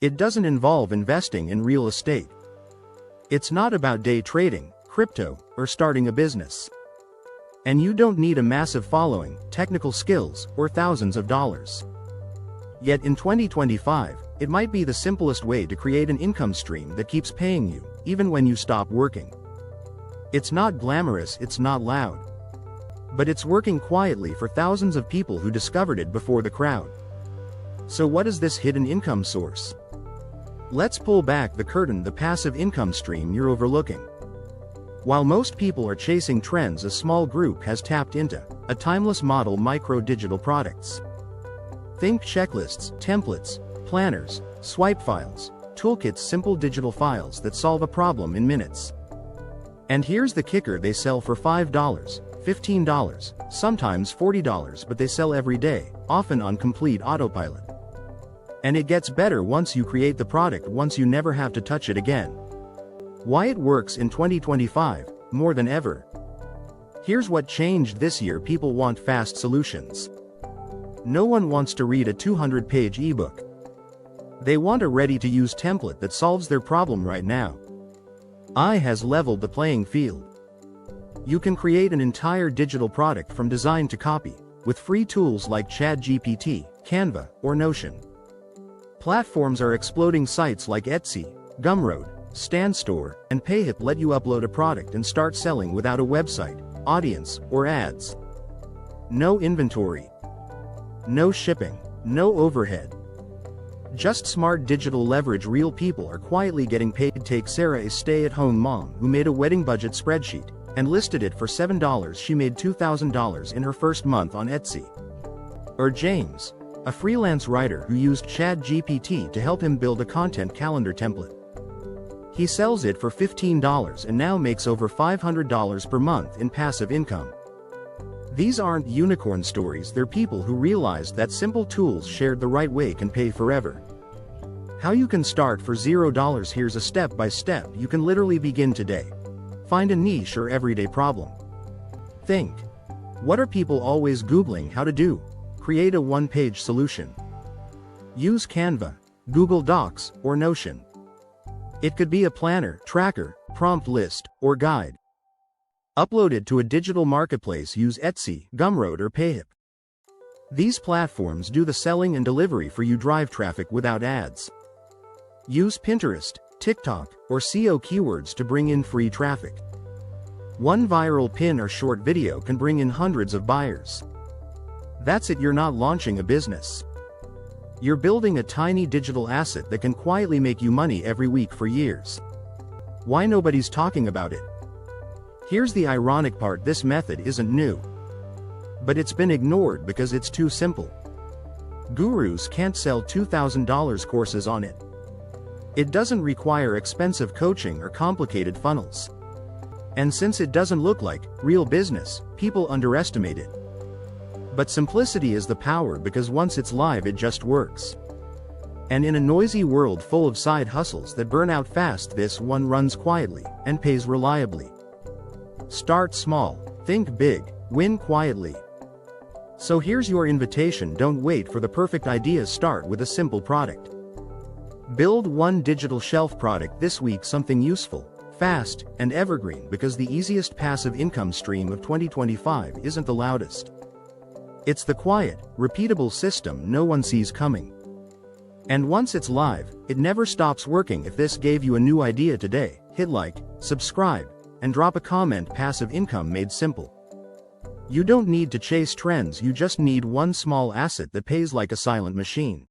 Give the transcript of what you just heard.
It doesn't involve investing in real estate. It's not about day trading, crypto, or starting a business. And you don't need a massive following, technical skills, or thousands of dollars. Yet in 2025, it might be the simplest way to create an income stream that keeps paying you, even when you stop working. It's not glamorous, it's not loud. But it's working quietly for thousands of people who discovered it before the crowd. So what is this hidden income source? Let's pull back the curtain, the passive income stream you're overlooking. While most people are chasing trends, a small group has tapped into a timeless model: micro-digital products. Think checklists, templates, planners, swipe files, toolkits, simple digital files that solve a problem in minutes. And here's the kicker: they sell for $5, $15, sometimes $40, but they sell every day, often on complete autopilot. And it gets better once you create the product, once you never have to touch it again. Why it works in 2025, more than ever. Here's what changed this year: people want fast solutions. No one wants to read a 200-page ebook. They want a ready-to-use template that solves their problem right now. AI has leveled the playing field. You can create an entire digital product from design to copy, with free tools like ChatGPT, Canva, or Notion. Platforms are exploding. Sites like Etsy, Gumroad, StanStore, and Payhip let you upload a product and start selling without a website, audience, or ads. No inventory. No shipping. No overhead. Just smart digital leverage. Real people are quietly getting paid. Take Sarah, a stay-at-home mom who made a wedding budget spreadsheet and listed it for $7. She made $2,000 in her first month on Etsy. Or James, a freelance writer who used ChatGPT to help him build a content calendar template. He sells it for $15 and now makes over $500 per month in passive income. These aren't unicorn stories, they're people who realized that simple tools shared the right way can pay forever. How you can start for $0. Here's a step-by-step you can literally begin today. Find a niche or everyday problem. Think. What are people always Googling how to do? Create a one-page solution. Use Canva, Google Docs, or Notion. It could be a planner, tracker, prompt list, or guide. Upload it to a digital marketplace. Use Etsy, Gumroad, or Payhip. These platforms do the selling and delivery for you. Drive traffic without ads. Use Pinterest, TikTok, or SEO keywords to bring in free traffic. One viral pin or short video can bring in hundreds of buyers. That's it. You're not launching a business. You're building a tiny digital asset that can quietly make you money every week for years. Why nobody's talking about it? Here's the ironic part: this method isn't new. But it's been ignored because it's too simple. Gurus can't sell $2,000 courses on it. It doesn't require expensive coaching or complicated funnels. And since it doesn't look like real business, people underestimate it. But simplicity is the power, because once it's live it just works. And in a noisy world full of side hustles that burn out fast, this one runs quietly and pays reliably. Start small, think big, win quietly. So here's your invitation: don't wait for the perfect ideas, start with a simple product. Build one digital shelf product this week, something useful, fast, and evergreen, because the easiest passive income stream of 2025 isn't the loudest. It's the quiet, repeatable system no one sees coming. And once it's live, it never stops working. If this gave you a new idea today, hit like, subscribe, and drop a comment. Passive income made simple. You don't need to chase trends, you just need one small asset that pays like a silent machine.